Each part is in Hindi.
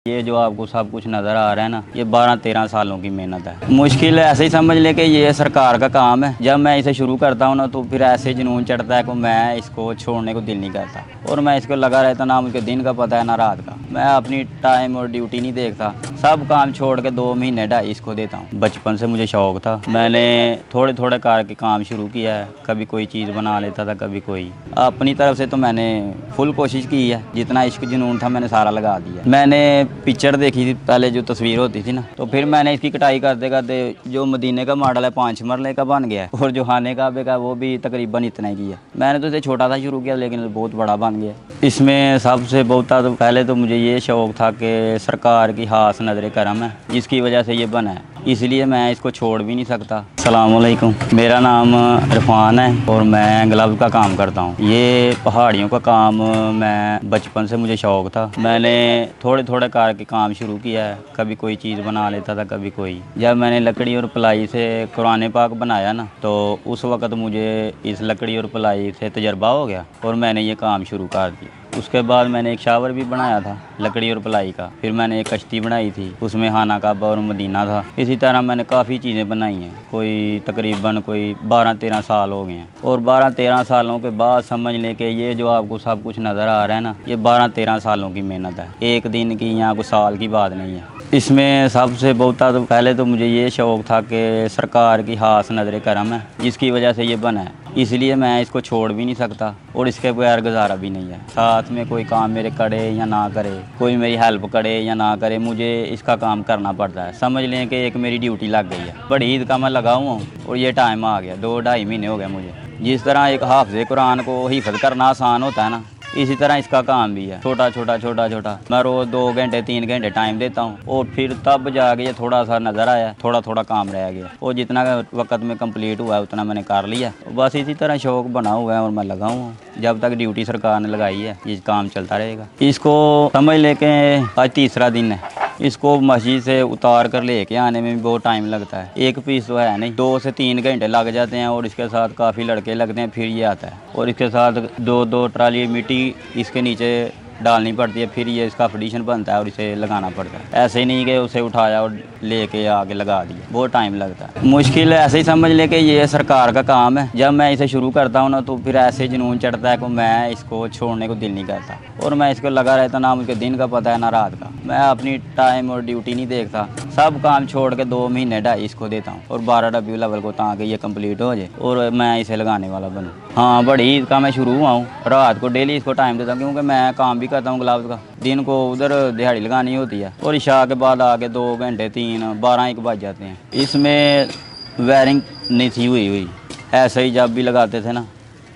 ये जो आपको सब कुछ नज़र आ रहा है ना, ये 12-13 सालों की मेहनत है। मुश्किल ऐसे ही समझ ले कि ये सरकार का काम है। जब मैं इसे शुरू करता हूँ ना तो फिर ऐसे जुनून चढ़ता है कि मैं इसको छोड़ने को दिल नहीं करता और मैं इसको लगा रहता, ना मुझे दिन का पता है ना रात का। मैं अपनी टाइम और ड्यूटी नहीं देखता, सब काम छोड़ के 2 महीने 2.5 इसको देता हूँ। बचपन से मुझे शौक़ था, मैंने थोड़े थोड़े करके काम शुरू किया है। कभी कोई चीज़ बना लेता था, कभी कोई। अपनी तरफ से तो मैंने फुल कोशिश की है, जितना इश्क जुनून था मैंने सारा लगा दिया। मैंने पिक्चर देखी थी पहले, जो तस्वीर होती थी ना, तो फिर मैंने इसकी कटाई करते करते जो मदीने का मॉडल है 5 मरले का बन गया है और जो खाने काबे का वो भी तकरीबन इतना ही किया। मैंने तो इसे छोटा सा शुरू किया लेकिन बहुत बड़ा बन गया। इसमें सबसे बहुत तो पहले तो मुझे ये शौक़ था कि सरकार की खास नज़र करम है जिसकी वजह से ये बना है, इसलिए मैं इसको छोड़ भी नहीं सकता। अस्सलाम वालेकुम, मेरा नाम इरफान है और मैं ग्लव का काम करता हूँ। ये पहाड़ियों का काम मैं बचपन से मुझे शौक़ था, मैंने थोड़े थोड़े करके काम शुरू किया है। कभी कोई चीज़ बना लेता था, कभी कोई। जब मैंने लकड़ी और प्लाई से कुरान पाक बनाया ना, तो उस वक़्त मुझे इस लकड़ी और प्लाई से तजर्बा हो गया और मैंने ये काम शुरू कर दिया। उसके बाद मैंने एक शावर भी बनाया था लकड़ी और प्लाई का। फिर मैंने एक कश्ती बनाई थी, उसमें खाना काबा और मदीना था। इसी तरह मैंने काफ़ी चीज़ें बनाई हैं, कोई तकरीबन कोई 12-13 साल हो गए हैं। और 12-13 सालों के बाद समझ लें कि ये जो आपको सब कुछ नज़र आ रहा है ना, ये 12-13 सालों की मेहनत है, एक दिन की या कोई साल की बात नहीं है। इसमें सबसे बहुत तो पहले तो मुझे ये शौक़ था कि सरकार की खास नज़र करम है जिसकी वजह से ये बना है, इसलिए मैं इसको छोड़ भी नहीं सकता और इसके बगैर गुजारा भी नहीं है। साथ में कोई काम मेरे करे या ना करे, कोई मेरी हेल्प करे या ना करे, मुझे इसका काम करना पड़ता है। समझ लें कि एक मेरी ड्यूटी लग गई है। बड़ी ईद का मैं लगा हुआ हूँ और ये टाइम आ गया, 2-2.5 महीने हो गए मुझे। जिस तरह एक हाफ़िज़ कुरान को हिफ़्ज़ करना आसान होता है ना, इसी तरह इसका काम भी है। छोटा छोटा मैं रोज़ 2 घंटे 3 घंटे टाइम देता हूँ और फिर तब जाके ये थोड़ा सा नज़र आया, थोड़ा थोड़ा काम रह गया और जितना वक्त में कंप्लीट हुआ है उतना मैंने कर लिया। बस इसी तरह शौक़ बना हुआ है और मैं लगा हूँ। जब तक ड्यूटी सरकार ने लगाई है ये काम चलता रहेगा। इसको समझ लेके आज तीसरा दिन है। इसको मस्जिद से उतार कर लेके आने में भी बहुत टाइम लगता है। एक पीस तो है नहीं, 2 से 3 घंटे लग जाते हैं और इसके साथ काफ़ी लड़के लगते हैं, फिर ये आता है। और इसके साथ 2-2 ट्राली मिट्टी इसके नीचे डालनी पड़ती है, फिर ये इसका फंडिशन बनता है और इसे लगाना पड़ता है। ऐसे ही नहीं कि उसे उठाया और लेके आगे लगा दिया, बहुत टाइम लगता है। मुश्किल ऐसे ही समझ ले कि ये सरकार का काम है। जब मैं इसे शुरू करता हूँ ना तो फिर ऐसे जुनून चढ़ता है कि मैं इसको छोड़ने को दिल नहीं करता और मैं इसको लगा रहता, ना मुझे दिन का पता है ना रात का। मैं अपनी टाइम और ड्यूटी नहीं देखता, सब काम छोड़ के 2 महीने 2.5 इसको देता हूँ और 12 रबीउल अव्वल को ताकि ये कंप्लीट हो जाए और मैं इसे लगाने वाला बनूँ। हाँ, बड़ी ईद का मैं शुरू हुआ हूँ, रात को डेली इसको टाइम देता हूँ क्योंकि मैं काम भी करता हूँ ग्लव्स का। दिन को उधर दिहाड़ी लगानी होती है और इशा के बाद आके 2 घंटे 3-12-1 बज जाते हैं। इसमें वायरिंग नहीं थी हुई, ऐसे ही जब भी लगाते थे ना,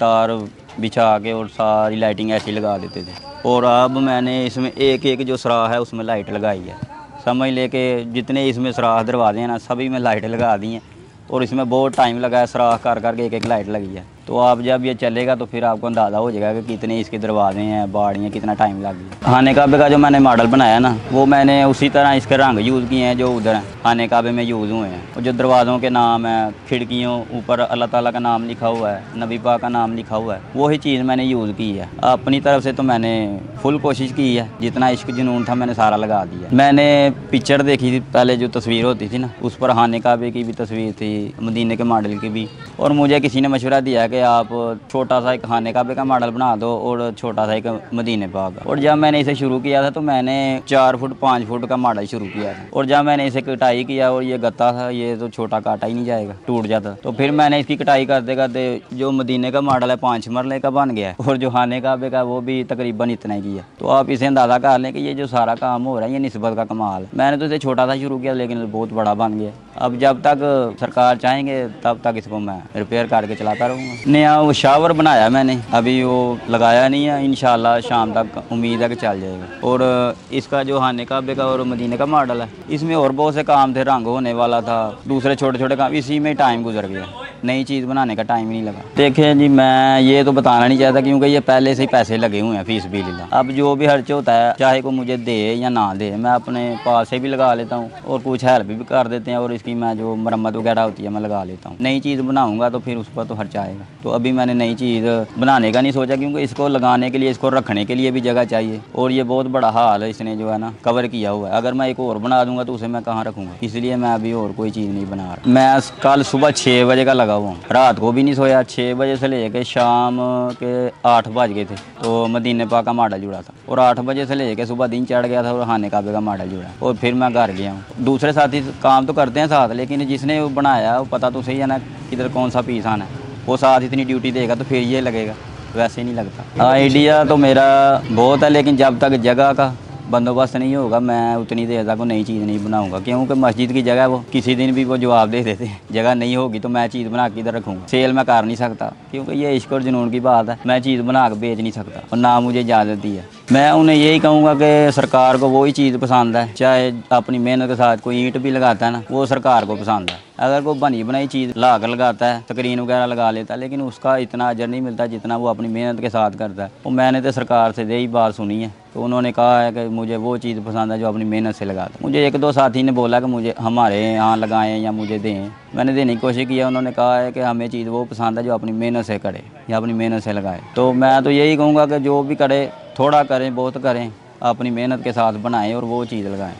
तार बिछा के और सारी लाइटिंग ऐसी लगा देते थे। और अब मैंने इसमें एक जो सराह है उसमें लाइट लगाई है। समझ ले कि जितने इसमें सराह दरवाजे हैं ना, सभी में लाइट लगा दी हैं और इसमें बहुत टाइम लगा है, सराह कर करके एक लाइट लगी है। तो आप जब ये चलेगा तो फिर आपको अंदाज़ा हो जाएगा कि कितने इसके दरवाजे हैं, बाड़ियाँ, कितना टाइम लग गया। खाने काबे का जो मैंने मॉडल बनाया ना, वो मैंने उसी तरह इसके रंग यूज़ किए हैं जो उधर हैं खाने काबे में यूज़ हुए हैं। और जो दरवाज़ों के नाम हैं, खिड़कियों ऊपर अल्लाह ताला का नाम लिखा हुआ है, नबी पाक का नाम लिखा हुआ है, वही चीज़ मैंने यूज़ की है। अपनी तरफ से तो मैंने फुल कोशिश की है, जितना इश्क जुनून था मैंने सारा लगा दिया। मैंने पिक्चर देखी थी पहले, जो तस्वीर होती थी ना, उस पर खाने काबे की भी तस्वीर थी, मदीने के मॉडल की भी। और मुझे किसी ने मशवरा दिया कि आप छोटा सा एक खाने काबे का मॉडल बना दो और छोटा सा एक मदीने पाक का। और जब मैंने इसे शुरू किया था तो मैंने 4 फुट 5 फुट का मॉडल शुरू किया था और जब मैंने इसे कटाई किया और ये गत्ता था, ये तो छोटा काटा ही नहीं जाएगा, टूट जाता। तो फिर मैंने इसकी कटाई करते करते जो मदीने का मॉडल है 5 मरले का बन गया और जो खाने काबे का वो भी तकरीबन इतना ही किया। तो आप इसे अंदाज़ा कर लें कि ये जो सारा काम हो रहा है ये निस्बत का कमाल है। मैंने तो इसे छोटा सा शुरू किया लेकिन बहुत बड़ा बन गया। अब जब तक सरकार चाहेंगे तब तक इसको मैं रिपेयर करके चलाता रहूँगा। नया वो शावर बनाया मैंने, अभी वो लगाया नहीं है, इंशाल्लाह शाम तक उम्मीद है कि चल जाएगा। और इसका जो खाने काबे का और मदीने का मॉडल है, इसमें और बहुत से काम थे, रंग होने वाला था, दूसरे छोटे छोटे काम, इसी में टाइम गुजर गया। नई चीज़ बनाने का टाइम ही नहीं लगा। देखिए जी, मैं ये तो बताना नहीं चाहता क्योंकि ये पहले से ही पैसे लगे हुए हैं फीस बिल। अब जो भी खर्च होता है चाहे को मुझे दे या ना दे, मैं अपने पास से भी लगा लेता हूँ और कुछ हेल्प भी कर देते हैं और इसकी मैं जो मरम्मत वगैरह होती है मैं लगा लेता हूँ। नई चीज़ बनाऊँगा तो फिर उस पर तो खर्चा आएगा। तो अभी मैंने नई चीज़ बनाने का नहीं सोचा क्योंकि इसको लगाने के लिए, इसको रखने के लिए भी जगह चाहिए और ये बहुत बड़ा हाल है इसने जो है ना कवर किया हुआ है। अगर मैं एक और बना दूंगा तो उसे मैं कहाँ रखूँगा, इसलिए मैं अभी और कोई चीज़ नहीं बना रहा। मैं कल सुबह 6 बजे का लगा हुआ हूँ, रात को भी नहीं सोया। 6 बजे से लेकर शाम के 8 बज गए थे तो मदीने पाक का मॉडल जुड़ा था और 8 बजे से लेकर सुबह दिन चढ़ गया था और खाने काबे का मॉडल जुड़ा और फिर मैं घर गया हूँ। दूसरे साथी काम तो करते हैं साथ, लेकिन जिसने वो बनाया वो पता तो सही है ना किधर कौन सा पीस आना है। वो साथ इतनी ड्यूटी देगा तो फिर ये लगेगा, वैसे नहीं लगता। आइडिया तो मेरा बहुत है, लेकिन जब तक जगह का बंदोबस्त नहीं होगा मैं उतनी देर तक नई चीज़ नहीं बनाऊंगा क्योंकि मस्जिद की जगह वो किसी दिन भी वो जवाब दे देते हैं। जगह नहीं होगी तो मैं चीज़ बना के इधर रखूँगा, सेल मैं कर नहीं सकता क्योंकि ये इश्क और जुनून की बात है। मैं चीज़ बना के बेच नहीं सकता और ना मुझे इजाज़त दी है। मैं उन्हें यही कहूँगा कि सरकार को वही चीज़ पसंद है, चाहे अपनी मेहनत के साथ कोई ईंट भी लगाता है ना वो सरकार को पसंद है। अगर कोई बनी बनाई चीज़ ला कर लगाता है, स्क्रीन वगैरह लगा लेता है, लेकिन उसका इतना अजर नहीं मिलता जितना वो अपनी मेहनत के साथ करता है। तो मैंने तो सरकार से यही बात सुनी है, तो उन्होंने कहा है कि मुझे वो चीज़ पसंद है जो अपनी मेहनत से लगाता है। मुझे एक दो साथी ने बोला कि मुझे हमारे यहाँ लगाएं या मुझे दें, मैंने देने की कोशिश की है। उन्होंने कहा है कि हमें चीज़ वो पसंद है जो अपनी मेहनत से करे या अपनी मेहनत से लगाए। तो मैं तो यही कहूँगा कि जो भी करे थोड़ा करें बहुत करें, अपनी मेहनत के साथ बनाएं और वो चीज़ लगाएं।